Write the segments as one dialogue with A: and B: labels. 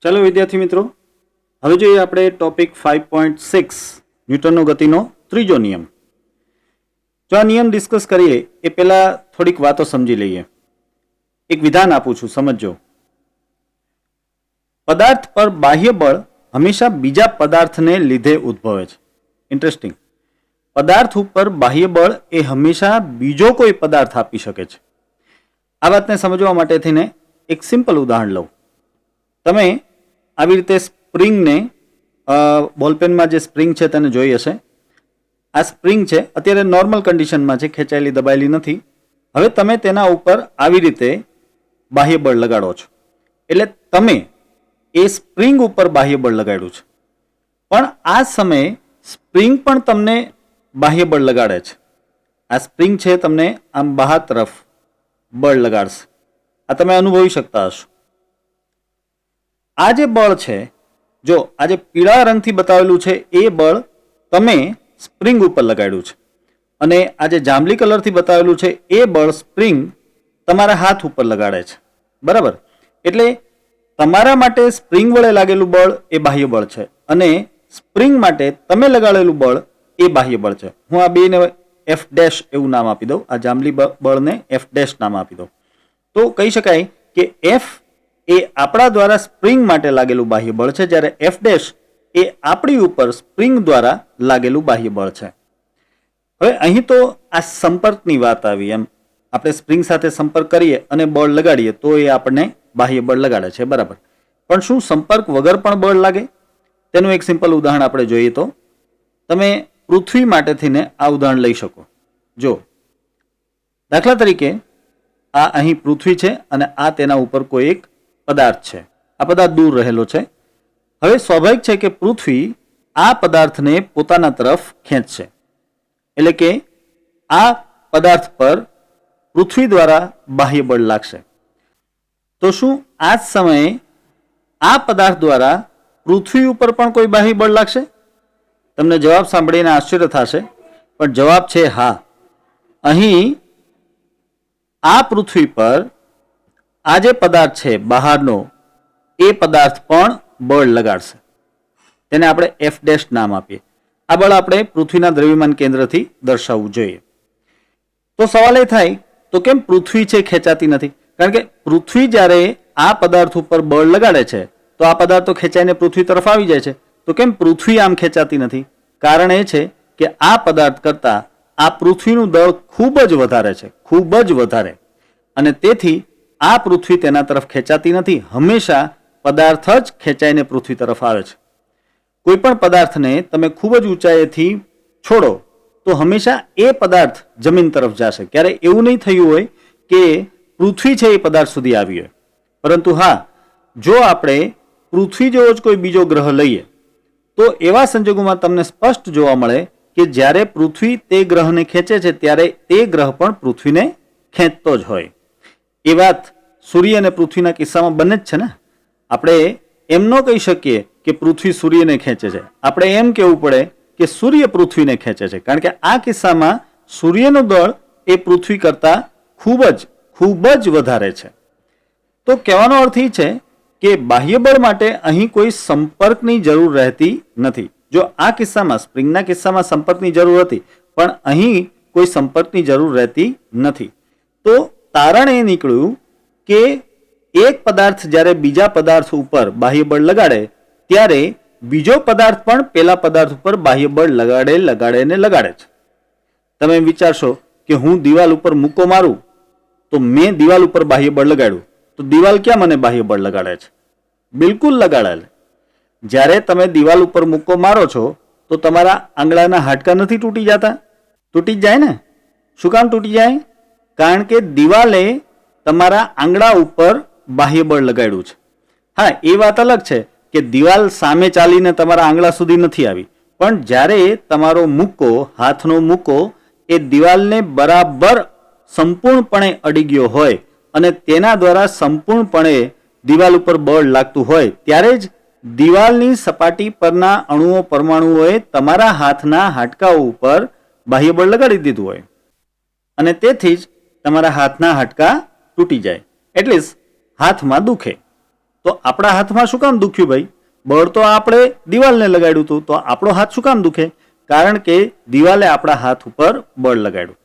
A: ચાલો વિદ્યાર્થી મિત્રો, હવે જોઈએ આપણે ટોપિક 5.6 ન્યૂટનનો ગતિનો ત્રીજો નિયમ. જો આ નિયમ ડિસ્કસ કરીએ એ પહેલા થોડીક વાતો સમજી લઈએ. એક વિધાન આપું છું, સમજજો. પદાર્થ પર બાહ્ય બળ હંમેશા બીજા પદાર્થને લીધે ઉદ્ભવે છે. ઇન્ટરેસ્ટિંગ. પદાર્થ ઉપર બાહ્ય બળ એ હંમેશા બીજો કોઈ પદાર્થ આપી શકે છે. આ વાતને સમજવા માટે થઈને એક સિમ્પલ ઉદાહરણ લઉં. તમે આવી રીતે સ્પ્રિંગને, બોલપેનમાં જે સ્પ્રિંગ છે તેને જોઈ હશે. આ સ્પ્રિંગ છે, અત્યારે નોર્મલ કન્ડિશનમાં છે, ખેંચાયેલી દબાયેલી નથી. હવે તમે તેના ઉપર આવી રીતે બાહ્ય બળ લગાડો છો, એટલે તમે એ સ્પ્રિંગ ઉપર બાહ્ય બળ લગાડ્યું છે. પણ આ સમયે સ્પ્રિંગ પણ તમને બાહ્ય બળ લગાડે છે. આ સ્પ્રિંગ છે તમને આમ બહાર તરફ બળ લગાડશે. આ તમે અનુભવી શકતા હશો. આ જે બળ છે, જો આ જે પીળા રંગથી બતાવેલું છે એ બળ તમે સ્પ્રિંગ ઉપર લગાડ્યું છે, અને આ જે જાંબલી કલરથી બતાવેલું છે એ બળ સ્પ્રિંગ તમારા હાથ ઉપર લગાડે છે. બરાબર? એટલે તમારા માટે સ્પ્રિંગ વડે લાગેલું બળ એ બાહ્ય બળ છે, અને સ્પ્રિંગ માટે તમે લગાડેલું બળ એ બાહ્ય બળ છે. હું આ બેને એફ ડેશ એવું નામ આપી દઉં. આ જાંબલી બળને એફ ડેશ નામ આપી દઉં. તો કહી શકાય કે એફ એ આપણા દ્વારા સ્પ્રિંગ માટે લાગેલું બાહ્ય બળ છે, જ્યારે એફ ડેશ એ આપણી ઉપર સ્પ્રિંગ દ્વારા લાગેલું બાહ્ય બળ છે. હવે અહીં તો આ સંપર્કની વાત આવી. એમ આપણે સ્પ્રિંગ સાથે સંપર્ક કરીએ અને બળ લગાડીએ તો એ આપણને બાહ્ય બળ લગાડે છે. બરાબર? પણ શું સંપર્ક વગર પણ બળ લાગે? તેનું એક સિમ્પલ ઉદાહરણ આપણે જોઈએ તો તમે પૃથ્વી માટે થઈને આ ઉદાહરણ લઈ શકો. જો દાખલા તરીકે આ અહીં પૃથ્વી છે અને આ તેના ઉપર કોઈ એક પદાર્થ છે. આ પદાર્થ દૂર રહેલો છે. હવે સ્વાભાવિક છે કે પૃથ્વી આ પદાર્થને પોતાના તરફ ખેંચશે, એટલે કે આ પદાર્થ પર પૃથ્વી દ્વારા બાહ્ય બળ લાગશે. તો શું આ જ સમયે આ પદાર્થ દ્વારા પૃથ્વી ઉપર પણ કોઈ બાહ્ય બળ લાગશે? તમને જવાબ સાંભળીને આશ્ચર્ય થશે, પણ જવાબ છે હા. અહીં આ પૃથ્વી પર આ જે પદાર્થ છે બહારનો, એ પદાર્થ પણ બળ લગાડશે. તેને આપણે એફ ડેશ નામ આપીએ. આ બળ આપણે પૃથ્વીના દ્રવ્યમાન કેન્દ્રથી દર્શાવવું જોઈએ. તો સવાલ એ થાય, તો કેમ પૃથ્વી છે ખેંચાતી નથી? કારણ કે પૃથ્વી જ્યારે આ પદાર્થ ઉપર બળ લગાડે છે તો આ પદાર્થ તો ખેંચાઈને પૃથ્વી તરફ આવી જાય છે. તો કેમ પૃથ્વી આમ ખેંચાતી નથી? કારણ એ છે કે આ પદાર્થ કરતાં આ પૃથ્વીનું દળ ખૂબ જ વધારે છે, ખૂબ જ વધારે, અને તેથી આ પૃથ્વી તેના તરફ ખેંચાતી નથી. હંમેશા પદાર્થ જ ખેંચાઈને પૃથ્વી તરફ આવે છે. કોઈ પણ પદાર્થને તમે ખૂબ જ ઊંચાઈથી છોડો તો હંમેશા એ પદાર્થ જમીન તરફ જશે. ક્યારે એવું નહીં થયું હોય કે પૃથ્વી છે એ પદાર્થ સુધી આવી હોય. પરંતુ હા, જો આપણે પૃથ્વી જેવો જ કોઈ બીજો ગ્રહ લઈએ તો એવા સંજોગોમાં તમને સ્પષ્ટ જોવા મળે કે જ્યારે પૃથ્વી તે ગ્રહને ખેંચે છે ત્યારે તે ગ્રહ પણ પૃથ્વીને ખેંચતો જ હોય. એ વાત સૂર્ય અને પૃથ્વીના કિસ્સામાં બને જ છે ને. આપણે એમ ન કહી શકીએ કે પૃથ્વી સૂર્યને ખેંચે છે. આપણે એમ કહેવું પડે કે સૂર્ય પૃથ્વીને ખેંચે છે, કારણ કે આ કિસ્સામાં સૂર્યનું દળ એ પૃથ્વી કરતાં ખૂબ જ વધારે છે. તો કહેવાનો અર્થ એ છે કે બાહ્ય બળ માટે અહીં કોઈ સંપર્કની જરૂર રહેતી નથી. જો આ કિસ્સામાં, સ્પ્રિંગના કિસ્સામાં સંપર્કની જરૂર હતી, પણ અહીં કોઈ સંપર્કની જરૂર રહેતી નથી. તો તારણ એ નીકળ્યું કે એક પદાર્થ જ્યારે બીજા પદાર્થ ઉપર બાહ્ય બળ લગાડે ત્યારે બીજો પદાર્થ પણ પેલા પદાર્થ ઉપર બાહ્ય બળ લગાડે છે. તમે વિચારશો કે હું દિવાલ ઉપર મુક્કો મારું તો મેં દિવાલ ઉપર બાહ્ય બળ લગાડ્યું, તો દિવાલ ક્યાં મને બાહ્ય બળ લગાડે છે? બિલકુલ લગાડે. જ્યારે તમે દિવાલ ઉપર મુક્કો મારો છો તો તમારા આંગળાના હાડકાં નથી તૂટી જતા? તૂટી જ જાય ને. શું કામ તૂટી જાય? કારણ કે દિવાલે તમારા આંગળા ઉપર બાહ્ય બળ લગાડ્યું છે. હા, એ વાત અલગ છે કે દિવાલ સામે ચાલીને તમારા આંગળા સુધી નથી આવી, પણ જ્યારે તમારો મુક્કો, હાથનો મુક્કો એ દિવાલને બરાબર સંપૂર્ણપણે અડી ગયો હોય અને તેના દ્વારા સંપૂર્ણપણે દિવાલ ઉપર બળ લાગતું હોય, ત્યારે જ દિવાલની સપાટી પરના અણુઓ, પરમાણુઓએ તમારા હાથના હાડકાઓ ઉપર બાહ્ય બળ લગાડી દીધું હોય, અને તેથી જ તમારા હાથના હાડકાં તૂટી જાય, એટલે હાથમાં દુખે. તો આપણા હાથમાં શું કામ દુખ્યું ભાઈ? બળ તો આપણે દિવાલને લગાડ્યું હતું, તો આપણો હાથ શું કામ દુખે? કારણ કે દિવાલે આપણા હાથ ઉપર બળ લગાડ્યું.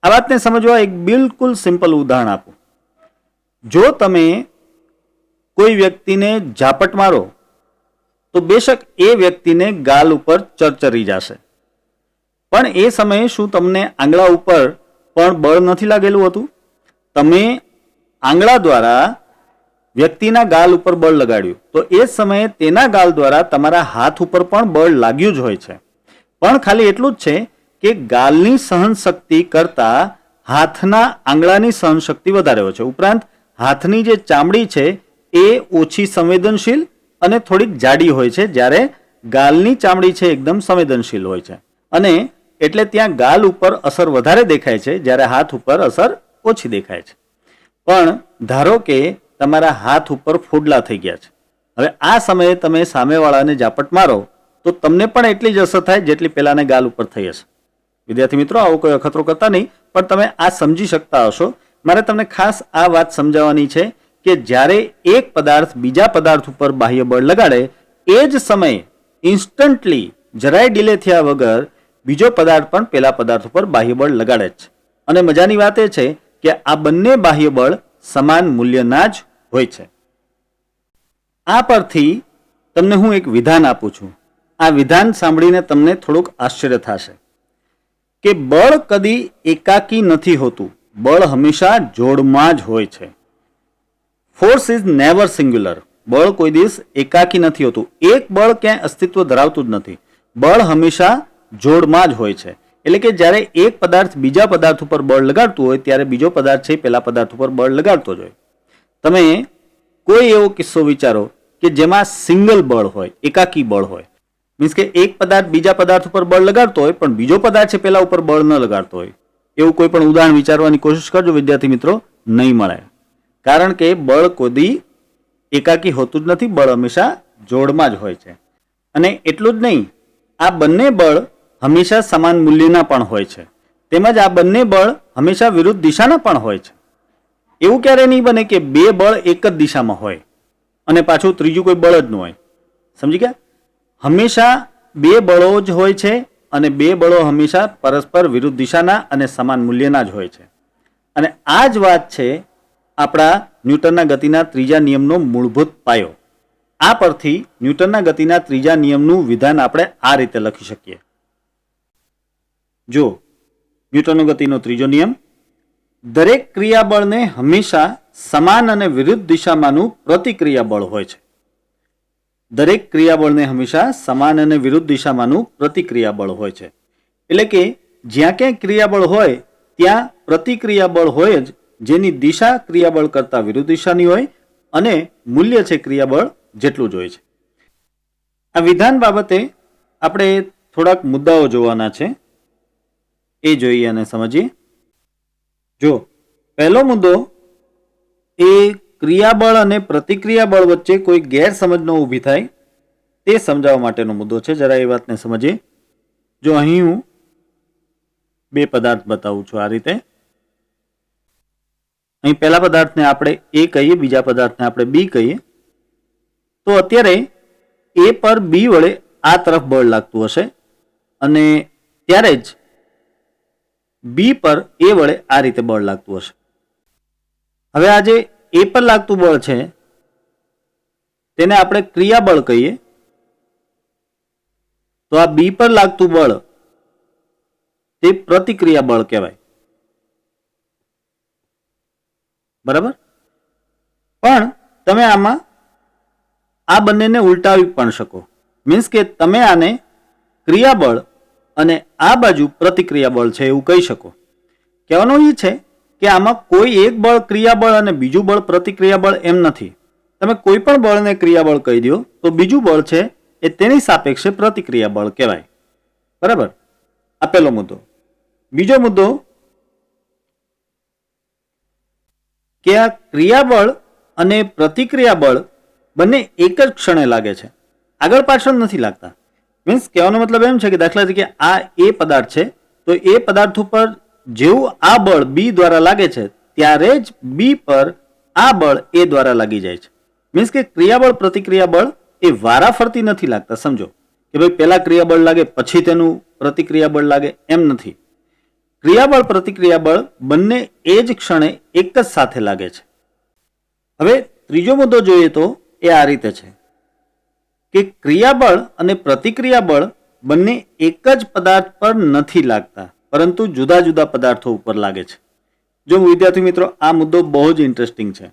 A: આ વાતને સમજવા એક બિલકુલ સિમ્પલ ઉદાહરણ આપું. જો તમે કોઈ વ્યક્તિને ઝાપટ મારો તો બેશક એ વ્યક્તિને ગાલ ઉપર ચરચરી જશે, પણ એ સમયે શું તમને આંગળા ઉપર પણ બળ નથી લાગેલું હતું? તમે આંગળા દ્વારા વ્યક્તિના ગાલ ઉપર બળ લગાડ્યું, તો એ સમયે તેના ગાલ દ્વારા તમારા હાથ ઉપર પણ બળ લાગ્યું જ હોય છે. પણ ખાલી એટલું જ છે કે ગાલની સહનશક્તિ કરતા હાથના આંગળાની સહનશક્તિ વધારે હોય છે. ઉપરાંત હાથની જે ચામડી છે એ ઓછી સંવેદનશીલ અને થોડીક જાડી હોય છે, જ્યારે ગાલની ચામડી છે એકદમ સંવેદનશીલ હોય છે, અને એટલે ત્યાં ગાલ ઉપર અસર વધારે દેખાય છે, જ્યારે હાથ ઉપર અસર ઓછી દેખાય છે. પણ ધારો કે તમારા હાથ ઉપર ફોડલા થઈ ગયા છે. હવે આ સમયે તમે સામેવાળાને ઝાપટ મારો તો તમને પણ એટલી જ અસર થાય જેટલી પેલાને ગાલ ઉપર થઈ હશે. વિદ્યાર્થી મિત્રો, આવો કોઈ અખતરો કરતા નહીં, પણ તમે આ સમજી શકતા હશો. મારે તમને ખાસ આ વાત સમજાવવાની છે કે જ્યારે એક પદાર્થ બીજા પદાર્થ ઉપર બાહ્ય બળ લગાડે એ જ સમયે ઇન્સ્ટન્ટલી જરાય ડિલે થયા વગર બીજો પદાર્થ પણ પેલા પદાર્થ ઉપર બાહ્ય બળ લગાડે જ છે. અને મજાની વાત એ છે કે આ બંને બાહ્ય બળ સમાન મૂલ્યના જ હોય છે. આ પરથી તમને હું એક વિધાન આપું છું. આ વિધાન સાંભળીને તમને થોડુંક આશ્ચર્ય થશે કે બળ કદી એકાકી નથી હોતું, બળ હંમેશા જોડમાં જ હોય છે. Force is never singular. બળ કોઈ દિવસ એકાકી નથી હોતું. એક બળ ક્યાંય અસ્તિત્વ ધરાવતું જ નથી. બળ હંમેશા જોડમાં જ હોય છે. એટલે કે જ્યારે એક પદાર્થ બીજા પદાર્થ ઉપર બળ લગાડતું હોય ત્યારે બીજો પદાર્થ છે પેલા પદાર્થ ઉપર બળ લગાડતો જ હોય. તમે કોઈ એવો કિસ્સો વિચારો કે જેમાં સિંગલ બળ હોય, એકાકી બળ હોય. મીન્સ કે એક પદાર્થ બીજા પદાર્થ ઉપર બળ લગાડતો હોય પણ બીજો પદાર્થ છે પેલા ઉપર બળ ન લગાડતો હોય. એવું કોઈ પણ ઉદાહરણ વિચારવાની કોશિશ કરજો વિદ્યાર્થી મિત્રો, નહીં મળે. કારણ કે બળ કોઈ એકાકી હોતું જ નથી, બળ હંમેશા જોડમાં જ હોય છે. અને એટલું જ નહીં, આ બંને બળ હંમેશા સમાન મૂલ્યના પણ હોય છે. તેમજ આ બંને બળ હંમેશા વિરુદ્ધ દિશાના પણ હોય છે. એવું ક્યારે નહીં બને કે બે બળ એક જ દિશામાં હોય અને પાછું ત્રીજું કોઈ બળ જ ન હોય. સમજી ગયા? હંમેશા બે બળો જ હોય છે અને બે બળો હંમેશા પરસ્પર વિરુદ્ધ દિશાના અને સમાન મૂલ્યના જ હોય છે. અને આ જ વાત છે આપણા ન્યૂટનના ગતિના ત્રીજા નિયમનો મૂળભૂત પાયો. આ પરથી ન્યૂટનના ગતિના ત્રીજા નિયમનું વિધાન આપણે આ રીતે લખી શકીએ. જો ન્યૂટનનો ગતિનો ત્રીજો નિયમ, દરેક ક્રિયાબળને હંમેશા સમાન અને વિરુદ્ધ દિશામાંનું પ્રતિક્રિયાબળ હોય છે. દરેક ક્રિયાબળને હંમેશા સમાન અને વિરુદ્ધ દિશામાંનું પ્રતિક્રિયાબળ હોય છે. એટલે કે જ્યાં ક્યાંય ક્રિયાબળ હોય ત્યાં પ્રતિક્રિયાબળ હોય જ, જેની દિશા ક્રિયાબળ કરતા વિરુદ્ધ દિશાની હોય અને મૂલ્ય છે ક્રિયાબળ જેટલું જ હોય છે. આ વિધાન બાબતે આપણે થોડાક મુદ્દાઓ જોવાના છે, એ જોઈએ અને સમજીએ. જો પહેલો મુદ્દો એ ક્રિયાબળ અને પ્રતિક્રિયાબળ વચ્ચે કોઈ ગેરસમજ ન ઊભી થાય તે સમજાવવા માટેનો મુદ્દો છે. જરા એ વાતને સમજીએ. જો અહીં હું બે પદાર્થ બતાવું છું આ રીતે. અહીં પહેલા પદાર્થને આપણે એ કહીએ, બીજા પદાર્થને આપણે બી કહીએ. તો અત્યારે એ પર બી વડે આ તરફ બળ લાગતું હશે અને ત્યારે જ બી પર એ વડે આ રીતે બળ લાગતું હશે. હવે આ જે એ પર લાગતું બળ છે તેને આપણે ક્રિયાબળ કહીએ, તો આ બી પર લાગતું બળ તે પ્રતિક્રિયાબળ કહેવાય. બરાબર? પણ તમે આમાં આ બંનેને ઉલટાવી પણ શકો. મીન્સ કે તમે આને ક્રિયાબળ અને આ બાજુ પ્રતિક્રિયાબળ છે એવું કહી શકો. કહેવાનું એ છે કે આમાં કોઈ એક બળ ક્રિયાબળ અને બીજું બળ પ્રતિક્રિયાબળ એમ નથી. તમે કોઈ પણ બળને ક્રિયાબળ કહી દો તો બીજું બળ છે એ તેની સાપેક્ષે પ્રતિક્રિયાબળ કહેવાય. બરાબર? આ પહેલો મુદ્દો. બીજો મુદ્દો કે આ ક્રિયાબળ અને પ્રતિક્રિયાબળ બંને એક જ ક્ષણે લાગે છે, આગળ પાછળ નથી લાગતા. મીન્સ કહેવાનો મતલબ એમ છે કે દાખલા તરીકે આ એ પદાર્થ છે, તો એ પદાર્થ ઉપર જેવું આ બળ બી દ્વારા લાગે છે ત્યારે જ બી પર આ બળ એ દ્વારા લાગી જાય છે. મીન્સ કે ક્રિયાબળ પ્રતિક્રિયાબળ એ વારાફરતી નથી લાગતા. સમજો કે ભાઈ પહેલા ક્રિયાબળ લાગે પછી તેનું પ્રતિક્રિયાબળ લાગે, એમ નથી. ક્રિયાબળ પ્રતિક્રિયાબળ બંને એ જ ક્ષણે એક જ સાથે લાગે છે. હવે ત્રીજો મુદ્દો જોઈએ તો એ આ રીતે છે કે ક્રિયાબળ અને પ્રતિક્રિયાબળ બંને એક જ પદાર્થ પર નથી લાગતા, પરંતુ જુદા જુદા પદાર્થો ઉપર લાગે છે. જો વિદ્યાર્થી મિત્રો, આ મુદ્દો બહુ જ ઇન્ટરેસ્ટિંગ છે.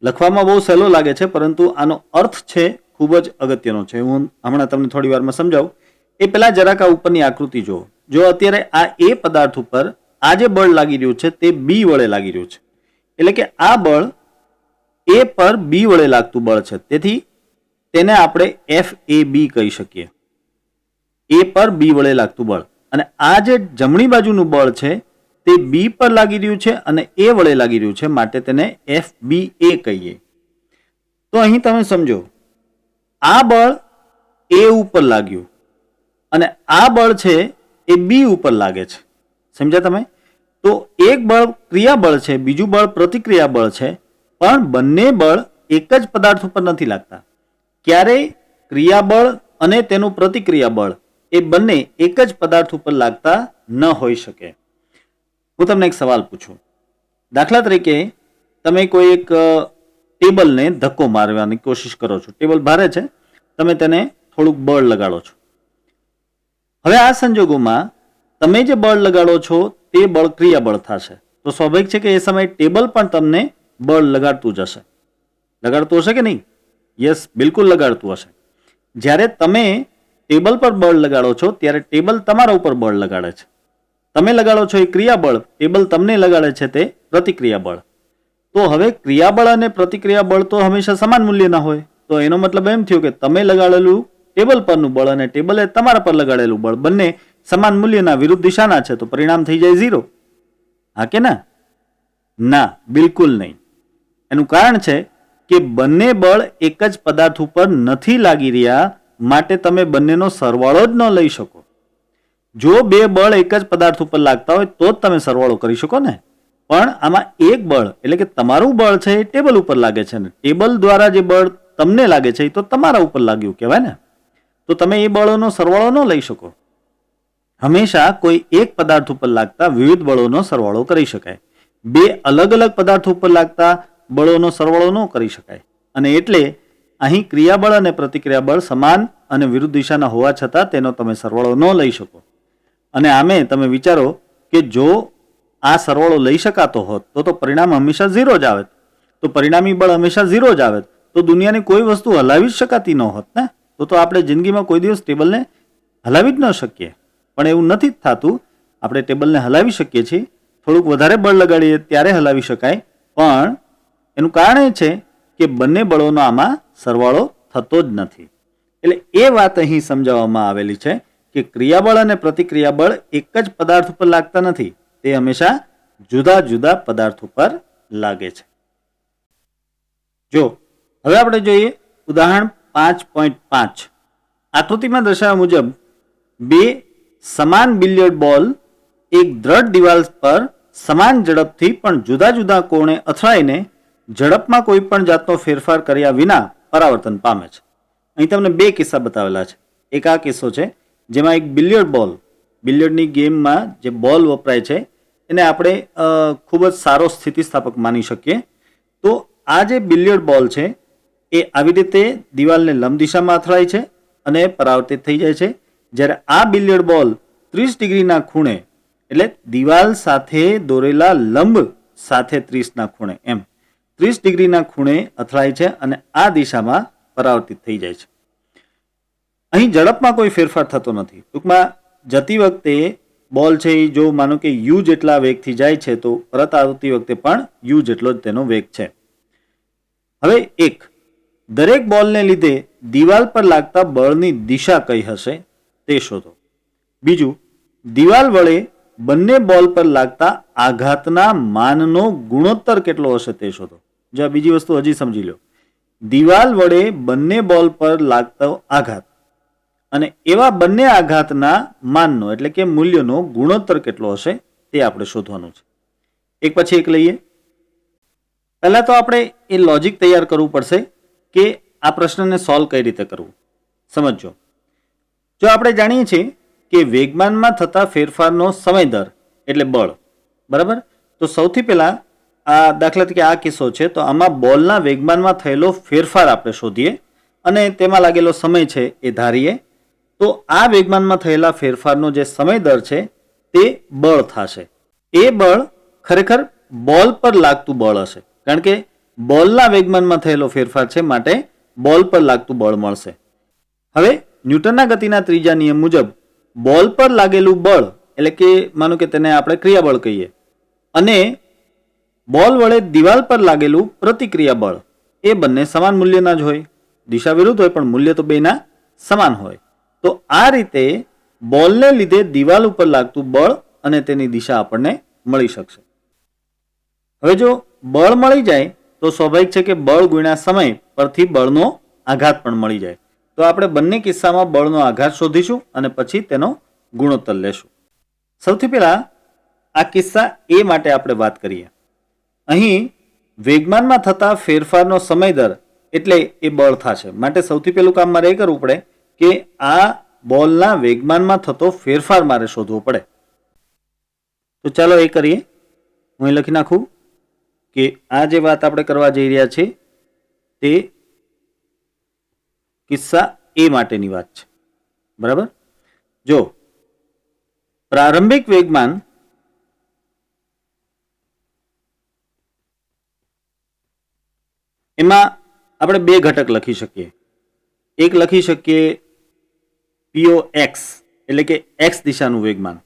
A: લખવામાં બહુ સહેલો લાગે છે, પરંતુ આનો અર્થ છે ખૂબ જ અગત્યનો છે. હું હમણાં તમને થોડી વારમાં સમજાવું. એ પહેલા જરાક આ ઉપરની આકૃતિ જુઓ. જો અત્યારે આ એ પદાર્થ ઉપર આ જે બળ લાગી રહ્યું છે તે બી વડે લાગી રહ્યું છે, એટલે કે આ બળ એ પર બી વડે લાગતું બળ છે. તેથી તેને આપણે FAB કહી શકીએ, એ પર બી વડે લાગતું બળ. અને આ જે જમણી બાજુનું બળ છે તે બી પર લાગી રહ્યું છે અને એ વડે લાગી રહ્યું છે, માટે તેને FBA કહીએ. તો અહીં તમે સમજો, આ બળ એ ઉપર લાગ્યું અને આ બળ છે એ બી ઉપર લાગે છે. સમજ્યા તમે? તો એક બળ ક્રિયાબળ છે, બીજું બળ પ્રતિક્રિયા બળ છે, પણ બંને બળ એક જ પદાર્થ ઉપર નથી લાગતા. ક્યારેય ક્રિયાબળ અને તેનું પ્રતિક્રિયા બળ એ બંને એક જ પદાર્થ ઉપર લાગતા ન હોઈ શકે. હું તમને એક સવાલ પૂછું. દાખલા તરીકે તમે કોઈ એક ટેબલને ધક્કો મારવાની કોશિશ કરો છો. ટેબલ ભારે છે, તમે તેને થોડુંક બળ લગાડો છો. હવે આ સંજોગોમાં તમે જે બળ લગાડો છો તે બળ ક્રિયાબળ થશે. તો સ્વાભાવિક છે કે એ સમયે ટેબલ પણ તમને બળ લગાડતું જ હશે. લગાડતું હશે કે નહીં? યસ, બિલકુલ લગાડતું હશે. જ્યારે તમે ટેબલ પર બળ લગાડો છો ત્યારે ટેબલ તમારા ઉપર બળ લગાડે છે. તમે લગાડો છો એ ક્રિયાબળ, ટેબલ તમને લગાડે છે તે પ્રતિક્રિયા બળ. તો હવે ક્રિયાબળ અને પ્રતિક્રિયા બળ તો હંમેશા સમાન મૂલ્યના હોય. તો એનો મતલબ એમ થયો કે તમે લગાડેલું ટેબલ પરનું બળ અને ટેબલે તમારા પર લગાડેલું બળ બંને સમાન મૂલ્યના વિરુદ્ધ દિશાના છે. તો પરિણામ થઈ જાય 0. હા કે ના? ના, બિલકુલ નહીં. એનું કારણ છે કે બંને બળ એક જ પદાર્થ ઉપર નથી લાગી રહ્યા, માટે તમે બંનેનો સરવાળો જ ન લઈ શકો. જો બે બળ એક જ પદાર્થ ઉપર લાગતા હોય તો જ તમે સરવાળો કરી શકો ને. પણ આમાં એક બળ એટલે કે તમારું બળ છે એ ટેબલ ઉપર લાગે છે ને ટેબલ દ્વારા જે બળ તમને લાગે છે એ તો તમારા ઉપર લાગ્યું કહેવાય ને. તો તમે એ બળોનો સરવાળો ન લઈ શકો. હંમેશા કોઈ એક પદાર્થ ઉપર લાગતા વિવિધ બળોનો સરવાળો કરી શકાય. બે અલગ અલગ પદાર્થો ઉપર લાગતા બળોનો સરવાળો ન કરી શકાય. અને એટલે અહીં ક્રિયાબળ અને પ્રતિક્રિયા બળ સમાન અને વિરુદ્ધ દિશાના હોવા છતાં તેનો તમે સરવાળો ન લઈ શકો. અને આમે તમે વિચારો કે જો આ સરવાળો લઈ શકાતો હોત તો પરિણામ હંમેશા 0 જ આવે. તો પરિણામી બળ હંમેશા 0 જ આવે તો દુનિયાની કોઈ વસ્તુ હલાવી જ શકાતી ન હોત ને. તો આપણે જિંદગીમાં કોઈ દિવસ ટેબલને હલાવી જ ન શકીએ. પણ એવું નથી થતું. આપણે ટેબલને હલાવી શકીએ છીએ, થોડુંક વધારે બળ લગાડીએ ત્યારે હલાવી શકાય. પણ એનું કારણ એ છે કે બંને બળોનો આમાં સરવાળો થતો જ નથી. એટલે એ વાત અહીં સમજાવવામાં આવેલી છે કે ક્રિયાબળ અને પ્રતિક્રિયા બળ એક જ પદાર્થ ઉપર લાગતા નથી, તે હંમેશા જુદા જુદા પદાર્થ ઉપર લાગે છે. જો હવે આપણે જોઈએ ઉદાહરણ 5.5. આકૃતિમાં દર્શાવ્યા મુજબ બે સમાન બિલિયર્ડ બોલ એક દ્રઢ દિવાલ પર સમાન ઝડપથી પણ જુદા જુદા કોણે અથડાઈને ઝડપમાં કોઈ પણ જાતનો ફેરફાર કર્યા વિના પરાવર્તન પામે છે. અહીં તમને બે કિસ્સા બતાવેલા છે. એક આ કિસ્સો છે જેમાં એક બિલિયર્ડ બોલ, બિલિયર્ડની ગેમમાં જે બોલ વપરાય છે એને આપણે ખૂબ જ સારો સ્થિતિસ્થાપક માની શકીએ. તો આ જે બિલિયર્ડ બોલ છે એ આવી રીતે દિવાલને લંબ દિશામાં અથડાય છે અને પરાવર્તિત થઈ જાય છે. જ્યારે આ બિલિયર્ડ બોલ 30 ડિગ્રીના ખૂણે, એટલે દિવાલ સાથે દોરેલા લંબ સાથે 30ના ખૂણે, એમ 30 ડિગ્રીના ખૂણે અથડાય છે અને આ દિશામાં પરાવર્તિત થઈ જાય છે. અહીં ઝડપમાં કોઈ ફેરફાર થતો નથી. ટૂંકમાં જતી વખતે બોલ છે એ જો માનો કે યુ જેટલા વેગથી જાય છે તો પરત આવતી વખતે પણ યુ જેટલો જ તેનો વેગ છે. હવે એક, દરેક બોલને લીધે દિવાલ પર લાગતા બળની દિશા કઈ હશે તે શોધો. બીજું, દિવાલ વડે બંને બોલ પર લાગતા આઘાતના માનનો ગુણોત્તર કેટલો હશે તે શોધો. જો આ બીજી વસ્તુ હજી સમજી લો. દિવાલ વડે બંને બોલ પર લાગતો આઘાત અને એવા બંને આઘાતના માનનો એટલે કે મૂલ્યનો ગુણોત્તર કેટલો હશે તે આપણે શોધવાનું છે. એક પછી એક લઈએ. પહેલા તો આપણે એ લોજિક તૈયાર કરવું પડશે કે આ પ્રશ્નને સોલ્વ કઈ રીતે કરવું. સમજો, જો આપણે જાણીએ છીએ કે વેગમાનમાં થતા ફેરફારનો સમય દર એટલે બળ, બરાબર. તો સૌથી પહેલા આ દાખલા તરીકે આ કિસ્સો છે, તો આમાં બોલના વેગમાનમાં થયેલો ફેરફાર આપણે શોધીએ અને તેમાં લાગેલો સમય છે એ ધારીએ. તો આ વેગમાનમાં થયેલા ફેરફારનો જે સમય દર છે તે બળ થશે. એ બળ ખરેખર બોલ પર લાગતું બળ હશે, કારણ કે બોલના વેગમાનમાં થયેલો ફેરફાર છે, માટે બોલ પર લાગતું બળ મળશે. હવે ન્યૂટનના ગતિના ત્રીજા નિયમ મુજબ બોલ પર લાગેલું બળ એટલે કે માનો કે તેને આપણે ક્રિયાબળ કહીએ, અને બોલ વડે દિવાલ પર લાગેલું પ્રતિક્રિયા બળ એ બંને સમાન મૂલ્યના જ હોય. દિશા વિરુદ્ધ હોય પણ મૂલ્ય તો બેના સમાન હોય. તો આ રીતે બોલને લીધે દિવાલ ઉપર લાગતું બળ અને તેની દિશા આપણને મળી શકશે. હવે જો બળ મળી જાય તો સ્વાભાવિક છે કે બળ ગુણ્યા સમય પરથી બળનો આઘાત પણ મળી જાય. તો આપણે બંને કિસ્સામાં બળનો આઘાત શોધીશું અને પછી તેનો ગુણોત્તર લેશું. સૌથી પહેલા આ કિસ્સા એ માટે આપણે વાત કરીએ. અહીં વેગમાનમાં થતા ફેરફારનો સમય દર એટલે એ બળ થશે. માટે સૌથી પહેલું કામ મારે એ કરવું પડે કે આ બોલના વેગમાનમાં થતો ફેરફાર મારે શોધવો પડે. તો ચાલો એ કરીએ. હું લખી નાખું કે આ જે વાત આપણે કરવા જઈ રહ્યા છીએ તે કિસ્સા એ માટેની વાત છે, બરાબર. જો પ્રારંભિક વેગમાન એમાં આપણે બે ઘટક લખી શકીએ. એક લખી શકીએ પીઓ એક્સ એટલે કે એક્સ દિશાનું વેગમાન,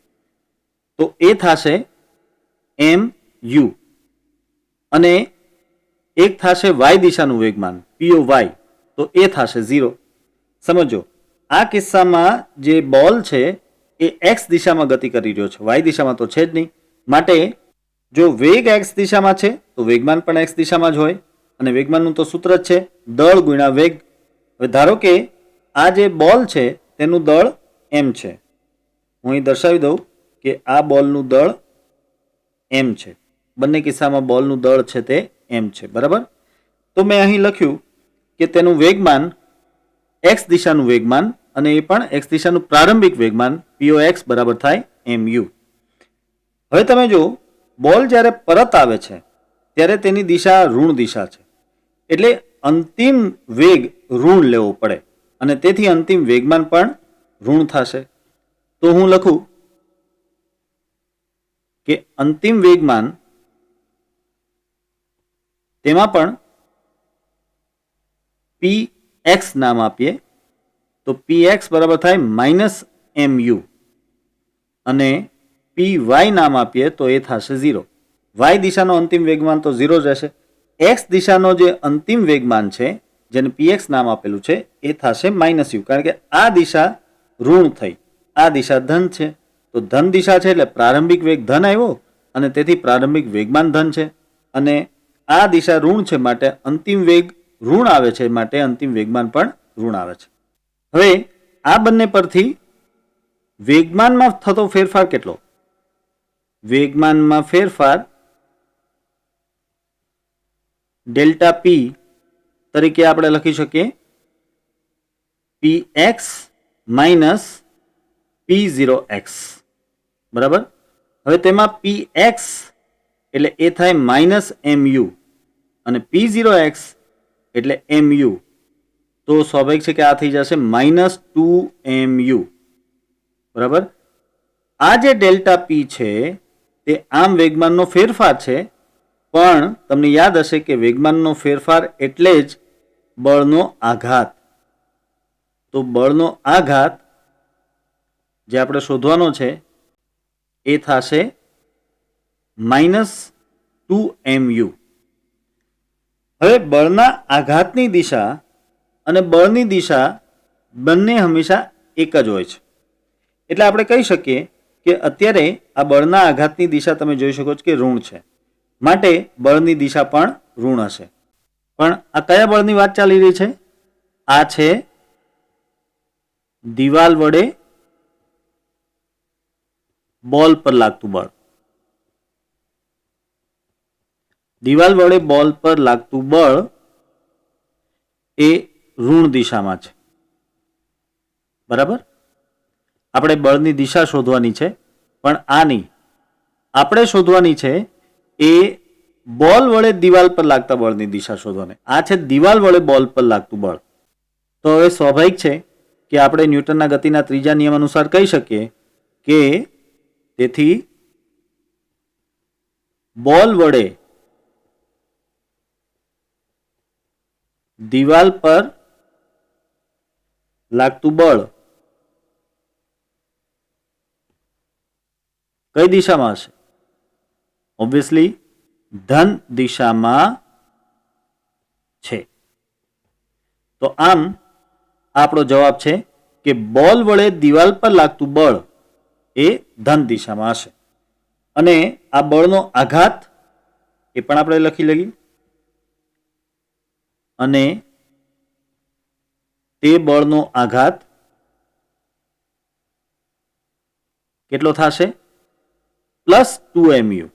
A: તો એ થશે એમ યુ, અને એક થશે વાય દિશાનું વેગમાન પીઓ વાય, તો એ થશે 0. સમજો, આ કિસ્સામાં જે બોલ છે એ એક્સ દિશામાં ગતિ કરી રહ્યો છે, વાય દિશામાં તો છે જ નહીં. માટે જો વેગ એક્સ દિશામાં છે તો વેગમાન પણ એક્સ દિશામાં જ હોય, અને વેગમાનનું તો સૂત્ર જ છે દળ ગુણ્યા વેગ. હવે ધારો કે આ જે બોલ છે તેનું દળ એમ છે. હું અહીં દર્શાવી દઉં કે આ બોલનું દળ એમ છે. બંને કિસ્સામાં બોલનું દળ છે તે એમ છે, બરાબર. તો મેં અહીં લખ્યું કે તેનું વેગમાન એક્સ દિશાનું વેગમાન, અને એ પણ એક્સ દિશાનું પ્રારંભિક વેગમાન પીઓ એક્સ બરાબર થાય એમ યુ. હવે તમે જો બોલ જ્યારે પરત આવે છે ત્યારે તેની દિશા ઋણ દિશા છે, એટલે અંતિમ વેગ ઋણ લેવો પડે, અને તેથી અંતિમ વેગમાન પણ ઋણ થશે. તો હું લખું કે અંતિમ વેગમાન તેમાં પણ પી એક્સ નામ આપીએ તો પી એક્સ બરાબર થાય માઇનસ એમ યુ, અને પી વાય નામ આપીએ તો એ થશે 0. વાય દિશાનો અંતિમ વેગમાન તો 0 જ રહેશે. એક્સ દિશાનો જે અંતિમ વેગમાન છે જેને પીએક્સ નામ આપેલું છે એ થશે માઇનસ યુ, કારણ કે આ દિશા ઋણ થઈ, આ દિશા ધન છે. તો ધન દિશા છે એટલે પ્રારંભિક વેગ ધન આવ્યો, અને તેથી પ્રારંભિક વેગમાન ધન છે, અને આ દિશા ઋણ છે માટે અંતિમ વેગ ઋણ આવે છે, માટે અંતિમ વેગમાન પણ ઋણ આવે છે. હવે આ બંને પરથી વેગમાનમાં થતો ફેરફાર કેટલો? વેગમાનમાં ફેરફાર ડેલ્ટા પી તરીકે આપણે લખી શકીએ P x minus P0 x, બરાબર. હવે તેમાં પી એક્સ એટલે એ થાય માઇનસ એમ યુ, અને P0 x એટલે એમ યુ, તો સ્વાભાવિક છે કે આ થઈ જશે માઇનસ 2mu, બરાબર. આ જે ડેલ્ટા પી છે તે આમ વેગમાનનો ફેરફાર છે, પણ તમને યાદ હશે કે વેગમાનનો ફેરફાર એટલે જ બળનો આઘાત. તો બળનો આઘાત જે આપણે શોધવાનો છે એ થશે માઇનસ 2mu. હવે બળના આઘાતની દિશા અને બળની દિશા બંને હંમેશા એક જ હોય છે, એટલે આપણે કહી શકીએ કે અત્યારે આ બળના આઘાતની દિશા તમે જોઈ શકો છો કે ઋણ છે, માટે બળની દિશા પણ ઋણ હશે. પણ આ કયા બળની વાત ચાલી રહી છે? આ છે દિવાલ વડે બોલ પર લાગતું બળ. દિવાલ વડે બોલ પર લાગતું બળ એ ઋણ દિશામાં છે. બરાબર. આપણે બળની દિશા શોધવાની છે, પણ આ નહીં. આપણે શોધવાની છે એ બોલ વડે દિવાલ પર લાગતા બળની દિશા શોધવાની. આ છે દિવાલ વડે બોલ પર લાગતું બળ. તો હવે સ્વાભાવિક છે કે આપણે ન્યૂટનના ગતિના ત્રીજા નિયમ અનુસાર કહી શકીએ કે તેથી બોલ વડે દિવાલ પર લાગતું બળ કઈ દિશામાં હશે? ઓબ્વિયસલી ધન દિશામાં છે. તો આમ આપણો જવાબ છે કે બોલ વડે દિવાલ પર લાગતું બળ એ ધન દિશામાં હશે. અને આ બળનો આઘાત એ પણ આપણે લખી લઈએ. અને તે બળનો આઘાત કેટલો થશે? +2mu.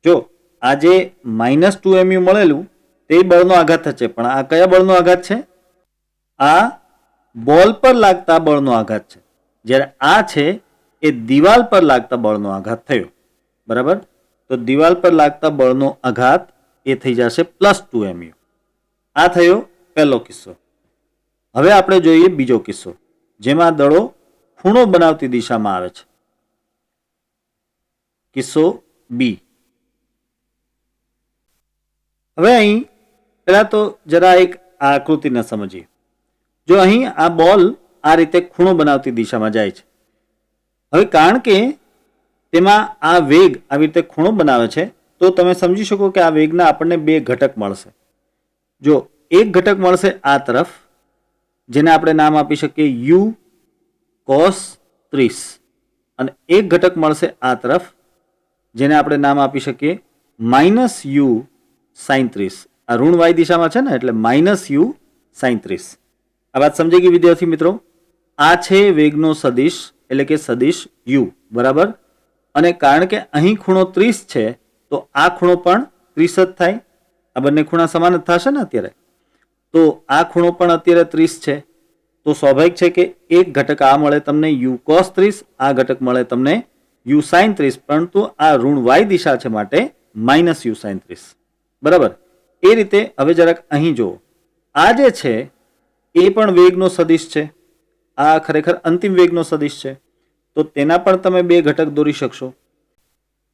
A: જો આ જે -2mu મળેલું તે બળનો આઘાત થશે, પણ આ કયા બળનો આઘાત છે? આ બોલ પર લાગતા બળનો આઘાત છે. જ્યારે આ છે એ દિવાલ પર લાગતા બળનો આઘાત થયો. બરાબર. તો દિવાલ પર લાગતા બળનો આઘાત એ થઈ જશે +2mu. આ થયો પહેલો કિસ્સો. હવે આપણે જોઈએ બીજો કિસ્સો, જેમાં દળો ખૂણો બનાવતી દિશામાં આવે છે. કિસ્સો બી. હવે અહીં પહેલા તો જરા એક આ આકૃતિને સમજીએ. જો અહીં આ બોલ આ રીતે ખૂણો બનાવતી દિશામાં જાય છે. હવે કારણ કે તેમાં આ વેગ આવી રીતે ખૂણો બનાવે છે, તો તમે સમજી શકો કે આ વેગના આપણને બે ઘટક મળશે. જો એક ઘટક મળશે આ તરફ, જેને આપણે નામ આપી શકીએ u cos 30, અને એક ઘટક મળશે આ તરફ, જેને આપણે નામ આપી શકીએ -u sin 30. આ ઋણ y દિશામાં છે ને, એટલે -u sin 30. આ વાત સમજી ગઈ વિદ્યાર્થી મિત્રો? આ છે વેગનો સદિશ, એટલે કે સદિશ u. બરાબર. અને કારણ કે અહીં ખૂણો 30 છે, તો આ ખૂણો પણ 30 જ થાય. આ બંને ખૂણા સમાન જ થશે ને અત્યારે. તો આ ખૂણો પણ અત્યારે 30 છે. તો સ્વાભાવિક છે કે એક ઘટક આ મળે તમને u cos 30, આ ઘટક મળે તમને u sin 30, પરંતુ આ ઋણ y દિશા છે માટે -u sin 30. બરાબર. એ રીતે હવે જરાક અહીં જુઓ. આ જે છે એ પણ વેગનો સદિશ છે. આ ખરેખર અંતિમ વેગનો સદિશ છે. તો તેના પણ તમે બે ઘટક દોરી શકશો.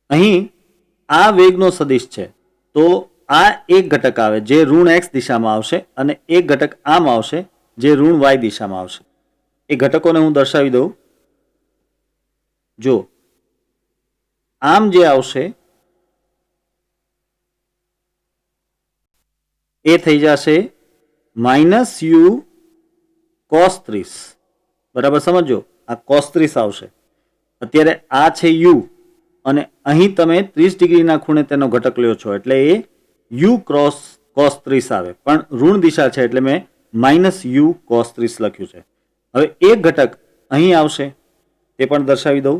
A: અહીં આ વેગનો સદિશ છે, તો આ એક ઘટક આવે જે ઋણ x દિશામાં આવશે, અને એક ઘટક આમ આવશે જે ઋણ y દિશામાં આવશે. એ ઘટકોને હું દર્શાવી દઉં. જો આમ જે આવશે એ થઈ જશે -u cos 30. બરાબર સમજો, આ cos 30 આવશે. અત્યારે આ છે u, અને અહીં તમે 30 ડિગ્રીના ખૂણે તેનો ઘટક લ્યો છો, એટલે એ u cos 30 આવે. પણ ઋણ દિશા છે એટલે મેં -u cos 30 લખ્યું છે. હવે એક ઘટક અહીં આવશે, તે પણ દર્શાવી દઉં.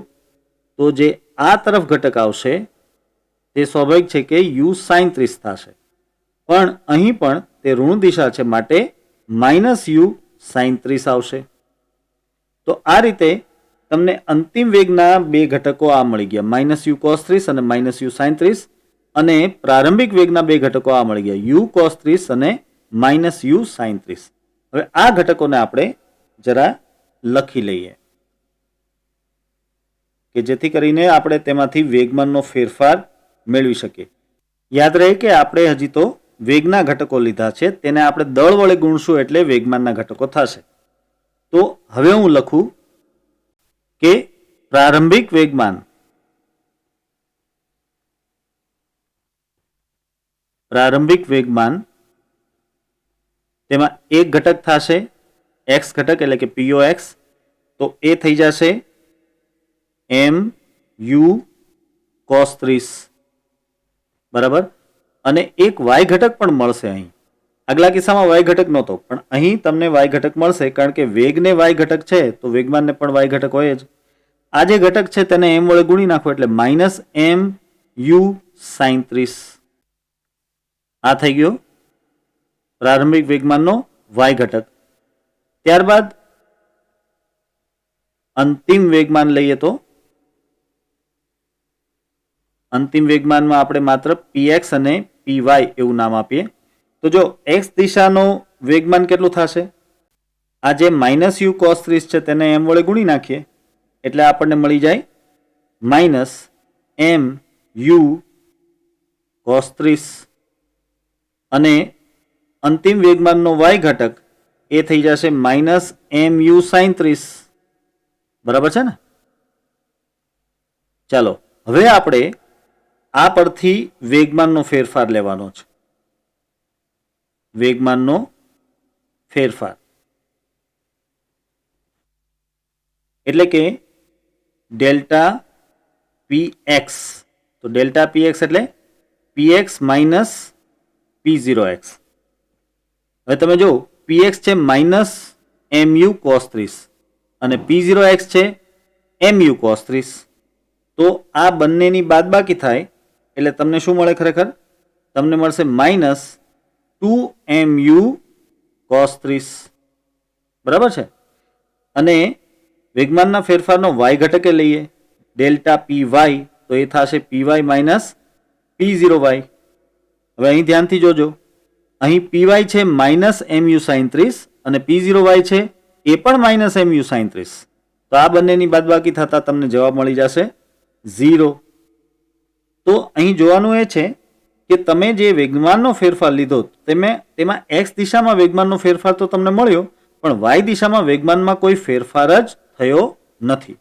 A: તો જે આ તરફ ઘટક આવશે તે સ્વાભાવિક છે કે u sin 30 થશે. પણ અહીં પણ તે ઋણ દિશા છે માટે -u sin 30 આવશે. તો આ રીતે તમને અંતિમ વેગના બે ઘટકો આ મળી ગયા, -u cos 30 અને -u sin 30, અને પ્રારંભિક વેગના બે ઘટકો આ મળી ગયા, u cos 30 અને -u sin 30. હવે આ ઘટકોને આપણે જરા લખી લઈએ કે જેથી કરીને આપણે તેમાંથી વેગમાનનો ફેરફાર મેળવી શકીએ. યાદ રહે કે આપણે હજી તો વેગના ઘટકો લીધા છે, તેને આપણે દળ વડે ગુણશું એટલે વેગમાનના ઘટકો થશે. તો હવે હું લખું કે પ્રારંભિક વેગમાન તેમાં એક ઘટક થશે x ઘટક, એટલે કે pox. તો એ થઈ જશે mu cos 30. બરાબર. અને એક y ઘટક પણ મળશે અહીં. આગલા કિસ્સામાં y ઘટક નહોતો, પણ અહીં તમને y ઘટક મળશે, કારણ કે વેગને y ઘટક છે તો વેગમાનને પણ y ઘટક હોય જ. આ જે ઘટક છે તેને m વડે ગુણી નાખો એટલે -mu sin 30. આ થઈ ગયો પ્રારંભિક વેગમાનનો y ઘટક. ત્યારબાદ અંતિમ વેગમાન લઈએ તો અંતિમ વેગમાનમાં આપણે માત્ર px અને py એવું નામ આપીએ. તો જો x દિશાનો વેગમાન કેટલું થશે? આ જે -u cos 30 છે તેને m વડે ગુણી નાખીએ એટલે આપણને મળી જાય -mu cos 30 અને અંતિમ વેગમાનનો y ઘટક એ થઈ જશે -mu sin 30. બરાબર છે ને? ચાલો હવે આપણે આ પરથી વેગમાનનો ફેરફાર લેવાનો છે. વેગમાનનો ફેરફાર એટલે કે ડેલ્ટા px. તો ડેલ્ટા px એટલે px માઇનસ p0x. હવે તમે જો px છે -mu cos 30 અને p0x છે mu cos 30. તો આ બંનેની બાદબાકી થાય એટલે તમને શું મળે? ખરેખર તમને મળશે -2mu cos 30. બરાબર છે? અને વેગમાનના ફેરફારનો y ઘટકે લઈએ ડેલ્ટા py, તો એ થશે py માઇનસ p0y. હવે અહીં ધ્યાનથી જોજો, અહીં py છે -mu sin 30 અને p0y છે એ પણ -mu sin 30. તો આ બંનેની બાદબાકી થતા તમને જવાબ મળી જશે 0. તો અહીં જોવાનું એ છે કે તમે જે વેગમાનનો ફેરફાર લીધો તેમાં x દિશામાં વેગમાનનો ફેરફાર તો તમને મળ્યો, પણ y દિશામાં વેગમાનમાં કોઈ ફેરફાર જ થયો નથી.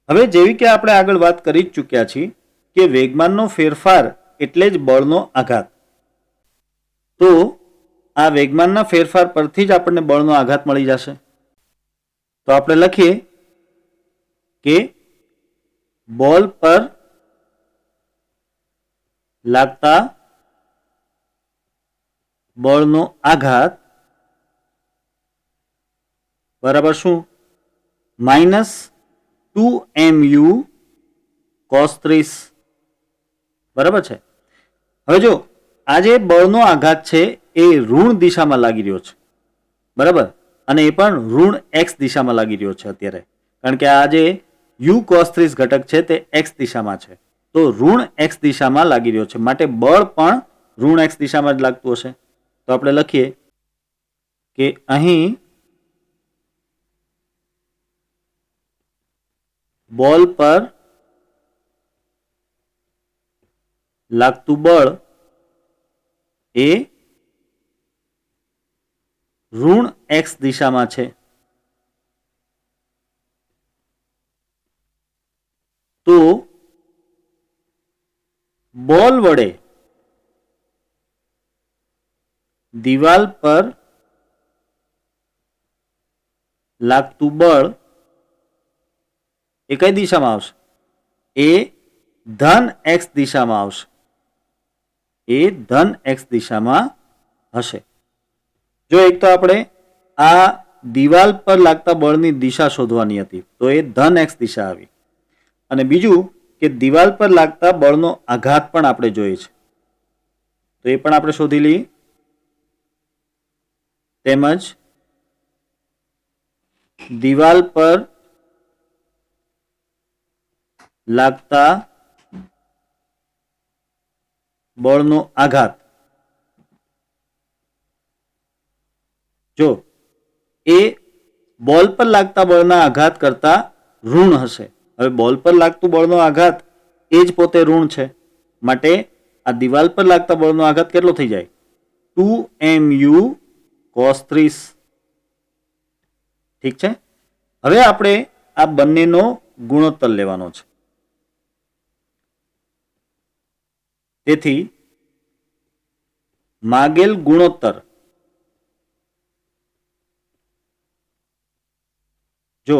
A: હવે જેવી કે આપણે આગળ વાત કરી જ ચૂક્યા છીએ કે વેગમાનનો ફેરફાર એટલે જ બળનો આઘાત. તો આ વેગમાનના ફેરફાર પરથી જ આપણને બળનો આઘાત મળી જશે. તો આપણે લખીએ કે બોલ પર લાગતા બળનો આઘાત બરાબર શું? -2mu cos 30. બરાબર છે? હવે જો આ જે બળનો આઘાત છે એ ઋણ દિશામાં લાગી રહ્યો છે. બરાબર? અને એ પણ ઋણ x દિશામાં લાગી રહ્યો છે અત્યારે, કારણ કે આ જે u cos 30 ઘટક છે તે x દિશામાં છે. તો ઋણ x દિશામાં લાગી રહ્યો છે, માટે બળ પણ ઋણ x દિશામાં જ લાગતું હશે. તો આપણે લખીએ કે અહીં બોલ પર લાગતું બળ એ ઋણ x દિશામાં છે. તો બોલ વડે દિવાલ પર લાગતું બળ એ કઈ દિશામાં આવશે? એ ધન x દિશામાં આવશે. એ ધન x દિશામાં હશે. જો એક તો આપણે આ દિવાલ પર લાગતા બળની દિશા શોધવાની હતી, તો એ ધન x દિશા આવી. અને બીજું કે દિવાલ પર લાગતા બળનો આઘાત પણ આપણે જોઈએ છે, તો એ પણ આપણે શોધી લઈએ. તેમજ દિવાલ પર લાગતા બળનો આઘાત, જો એ બોલ પર લાગતા બળના આઘાત કરતા ઋણ હશે. હવે બોલ પર લાગતું બળનો આઘાત એ જ પોતે ઋણ છે, માટે આ દિવાલ પર લાગતા બળનો આઘાત કેટલો થઈ જાય? 2mu cos 30. ઠીક છે? હવે આપણે આ બંનેનો ગુણોત્તર લેવાનો છે. તેથી માગેલ ગુણોત્તર, જો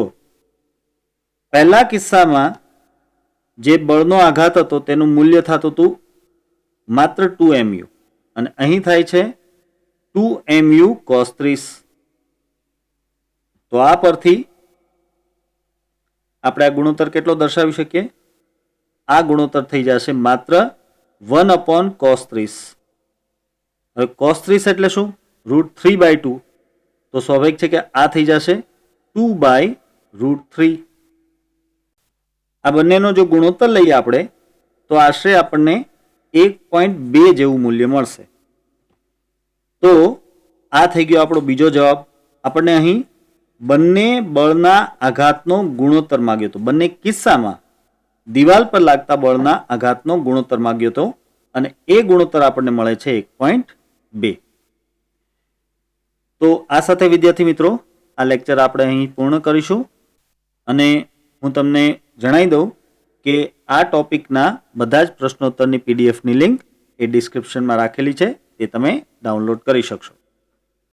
A: પહેલા કિસ્સામાં જે બળનો આઘાત હતો તેનું મૂલ્ય થતું હતું માત્ર 2mu અને અહીં થાય છે 2mu cos 30. તો આ પરથી આપણે આ ગુણોત્તર કેટલો દર્શાવી શકીએ? આ ગુણોત્તર થઈ જશે માત્ર 1/cos 30. હવે cos30 એટલે શું? √3/2, તો સ્વાભાવિક છે કે આ થઈ જશે 2/√3. આ બંનેનો જો ગુણોત્તર લઈએ આપણે તો આશરે આપણને 1.2 જેવું મૂલ્ય મળશે. તો આ થઈ ગયો આપણો બીજો જવાબ. આપણને અહીં બંને બળના આઘાતનો ગુણોત્તર માંગ્યો હતો. બંને કિસ્સામાં દિવાલ પર લાગતા બળના આઘાતનો ગુણોત્તર માંગ્યો હતો અને એ ગુણોત્તર આપણને મળે છે 1.2. તો આ સાથે વિદ્યાર્થી મિત્રો આ લેક્ચર આપણે અહીં પૂર્ણ કરીશું અને હું તમને જણાવી દઉં કે આ ટોપિકના બધા જ પ્રશ્નોત્તરની પીડીએફની લિંક એ ડિસ્ક્રિપ્શનમાં રાખેલી છે, તે તમે ડાઉનલોડ કરી શકશો.